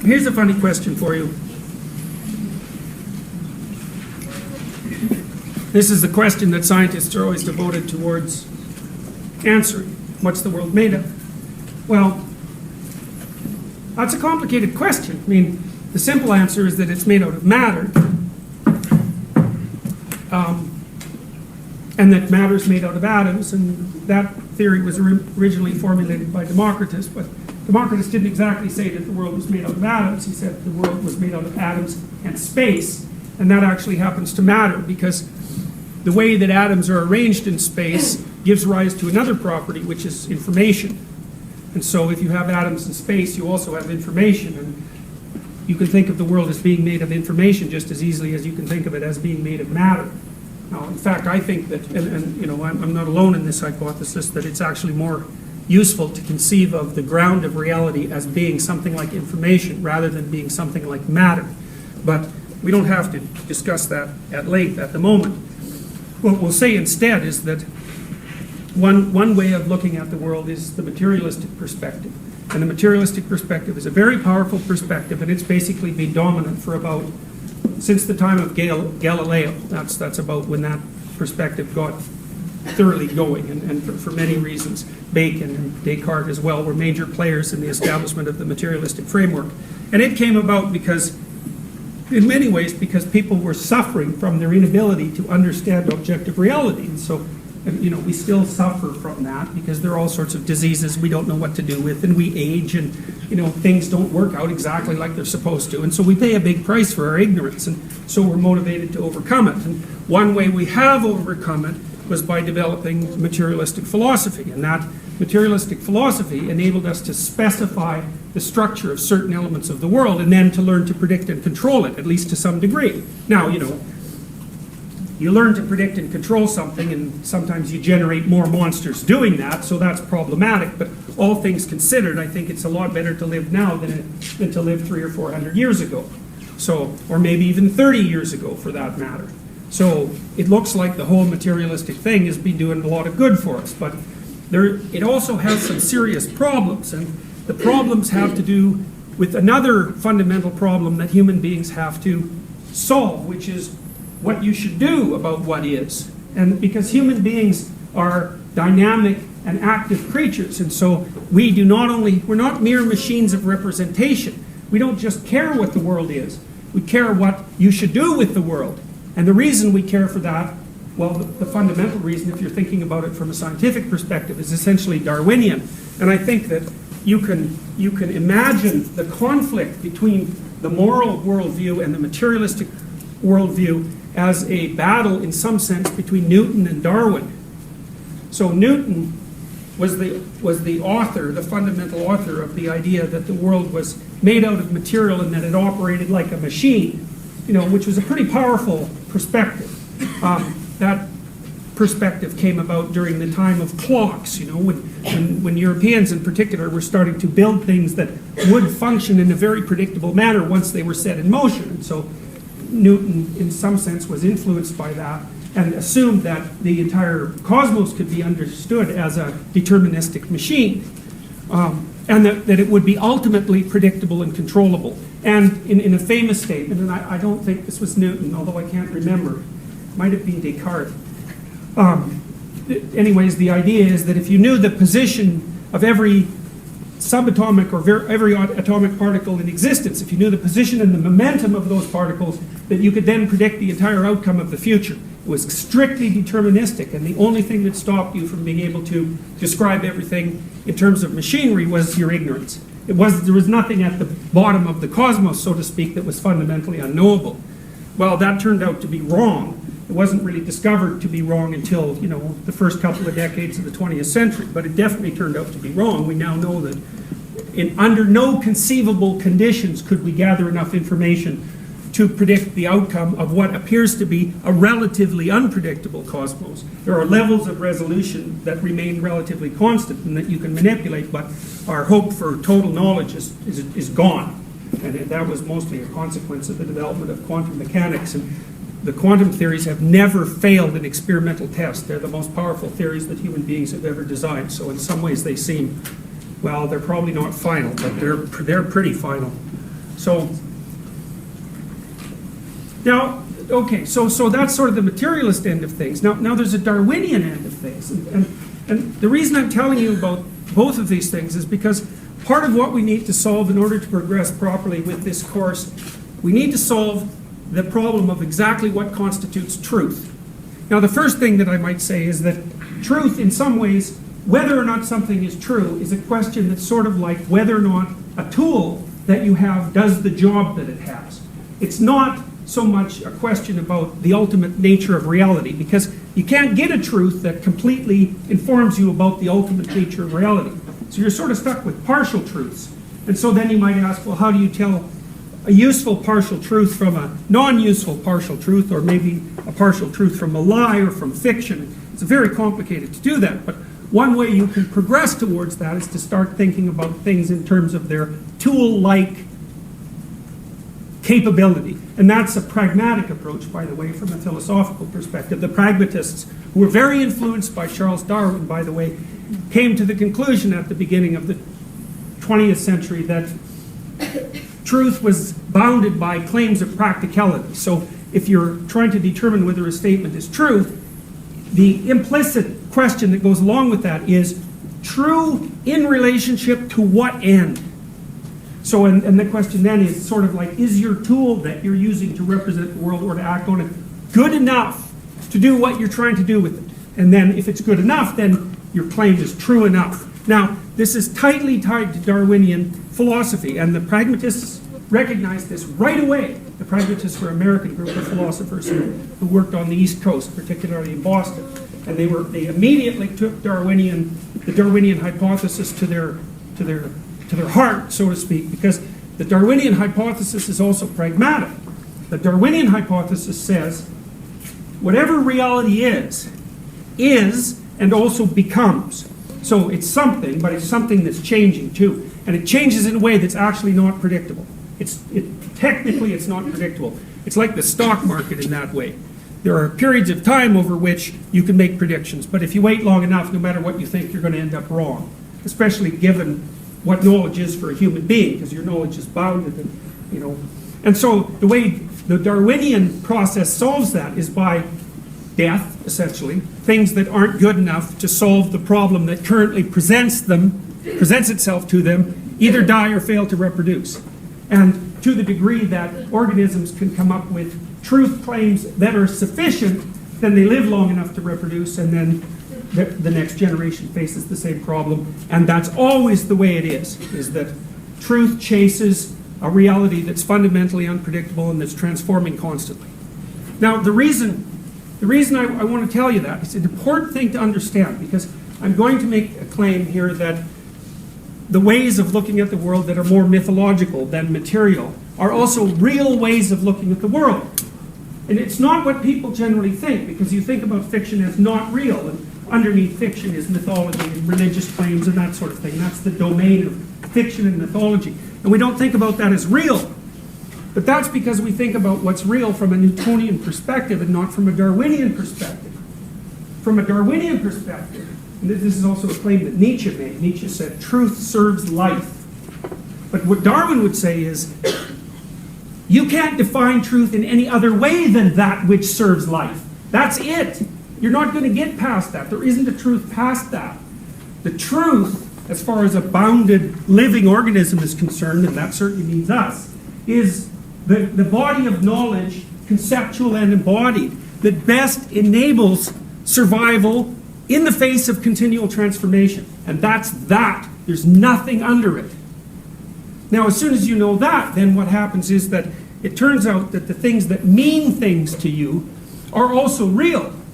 Here's a funny question for you. This is the question that scientists are always devoted towards answering. What's the world made of? Well, that's a complicated question. I mean, the simple answer is that it's made out of matter. And that matter is made out of atoms, and that theory was originally formulated by Democritus, but Democritus didn't exactly say that the world was made out of atoms. He said the world was made out of atoms and space, and that actually happens to matter because the way that atoms are arranged in space gives rise to another property, which is information. And so if you have atoms in space, you also have information, and you can think of the world as being made of information just as easily as you can think of it as being made of matter. Now, in fact, I think that, and you know, I'm not alone in this hypothesis, that it's actually more useful to conceive of the ground of reality as being something like information rather than being something like matter. But we don't have to discuss that at length at the moment. What we'll say instead is that one way of looking at the world is the materialistic perspective. And the materialistic perspective is a very powerful perspective, and it's basically been dominant for about, since the time of Galileo. That's about when that perspective got thoroughly going, and for many reasons. Bacon and Descartes as well were major players in the establishment of the materialistic framework. And it came about because, in many ways, because people were suffering from their inability to understand objective reality. And so, you know, we still suffer from that because there are all sorts of diseases we don't know what to do with, and we age, and, you know, things don't work out exactly like they're supposed to. And so we pay a big price for our ignorance, and so we're motivated to overcome it. And one way we have overcome it was by developing materialistic philosophy, and that materialistic philosophy enabled us to specify the structure of certain elements of the world and then to learn to predict and control it, at least to some degree. Now, you know, you learn to predict and control something, and sometimes you generate more monsters doing that, so that's problematic. But all things considered, I think it's a lot better to live now than to live 300 or 400 years ago. So, or maybe even 30 years ago for that matter. So it looks like the whole materialistic thing has been doing a lot of good for us, but it also has some serious problems, and the problems have to do with another fundamental problem that human beings have to solve, which is what you should do about what is. And because human beings are dynamic and active creatures, and so we're not mere machines of representation. We don't just care what the world is, we care what you should do with the world. And the reason we care for that, well, the fundamental reason, if you're thinking about it from a scientific perspective, is essentially Darwinian. And I think that you can imagine the conflict between the moral worldview and the materialistic worldview as a battle, in some sense, between Newton and Darwin. So Newton was the author, the fundamental author of the idea that the world was made out of material and that it operated like a machine, you know, which was a pretty powerful perspective. That perspective came about during the time of clocks, you know, when Europeans in particular were starting to build things that would function in a very predictable manner once they were set in motion. And so Newton, in some sense, was influenced by that and assumed that the entire cosmos could be understood as a deterministic machine, and that it would be ultimately predictable and controllable. And in a famous statement, and I don't think this was Newton, although I can't remember, it might have been Descartes. Anyways, the idea is that if you knew the position of every subatomic or every atomic particle in existence, if you knew the position and the momentum of those particles, that you could then predict the entire outcome of the future. It was strictly deterministic, and the only thing that stopped you from being able to describe everything in terms of machinery was your ignorance. There was nothing at the bottom of the cosmos, so to speak, that was fundamentally unknowable. Well, that turned out to be wrong. It wasn't really discovered to be wrong until, you know, the first couple of decades of the 20th century, but it definitely turned out to be wrong. We now know that under no conceivable conditions could we gather enough information to predict the outcome of what appears to be a relatively unpredictable cosmos. There are levels of resolution that remain relatively constant and that you can manipulate, but our hope for total knowledge is gone. And that was mostly a consequence of the development of quantum mechanics. And the quantum theories have never failed an experimental test. They're the most powerful theories that human beings have ever designed. So in some ways they seem, well, they're probably not final, but they're pretty final. So, now, okay, so that's sort of the materialist end of things. Now there's a Darwinian end of things. And the reason I'm telling you about both of these things is because part of what we need to solve in order to progress properly with this course, we need to solve the problem of exactly what constitutes truth. Now, the first thing that I might say is that truth, in some ways, whether or not something is true, is a question that's sort of like whether or not a tool that you have does the job that it has. It's not so much a question about the ultimate nature of reality, because you can't get a truth that completely informs you about the ultimate nature of reality. So you're sort of stuck with partial truths. And so then you might ask, well, how do you tell a useful partial truth from a non-useful partial truth, or maybe a partial truth from a lie or from fiction? It's very complicated to do that, but one way you can progress towards that is to start thinking about things in terms of their tool-like capability. And that's a pragmatic approach, by the way, from a philosophical perspective. The pragmatists, who were very influenced by Charles Darwin, by the way, came to the conclusion at the beginning of the 20th century that truth was bounded by claims of practicality. So if you're trying to determine whether a statement is true, the implicit question that goes along with that is true in relationship to what end? So, and the question then is sort of like, is your tool that you're using to represent the world or to act on it good enough to do what you're trying to do with it? And then if it's good enough, then your claim is true enough. Now, this is tightly tied to Darwinian philosophy, and the pragmatists recognized this right away. The pragmatists were an American group of philosophers who worked on the East Coast, particularly in Boston. And they immediately took the Darwinian hypothesis to their heart, so to speak, because the Darwinian hypothesis is also pragmatic. The Darwinian hypothesis says whatever reality is and also becomes. So it's something, but it's something that's changing too. And it changes in a way that's actually not predictable. Technically it's not predictable. It's like the stock market in that way. There are periods of time over which you can make predictions, but if you wait long enough, no matter what you think, you're going to end up wrong, especially given what knowledge is for a human being, because your knowledge is bounded, and so the way the Darwinian process solves that is by death, essentially, things that aren't good enough to solve the problem that currently presents itself to them, either die or fail to reproduce. And to the degree that organisms can come up with truth claims that are sufficient, then they live long enough to reproduce, and then the next generation faces the same problem. And that's always the way it is that truth chases a reality that's fundamentally unpredictable and that's transforming constantly. Now, the reason I want to tell you that, it's an important thing to understand, because I'm going to make a claim here that the ways of looking at the world that are more mythological than material are also real ways of looking at the world. And it's not what people generally think, because you think about fiction as not real, and underneath fiction is mythology and religious claims and that sort of thing. That's the domain of fiction and mythology. And we don't think about that as real. But that's because we think about what's real from a Newtonian perspective and not from a Darwinian perspective. From a Darwinian perspective, and this is also a claim that Nietzsche made. Nietzsche said, truth serves life. But what Darwin would say is, you can't define truth in any other way than that which serves life. That's it. You're not going to get past that. There isn't a truth past that. The truth, as far as a bounded living organism is concerned, and that certainly means us, is the body of knowledge, conceptual and embodied, that best enables survival in the face of continual transformation. And that's that. There's nothing under it. Now, as soon as you know that, then what happens is that it turns out that the things that mean things to you are also real.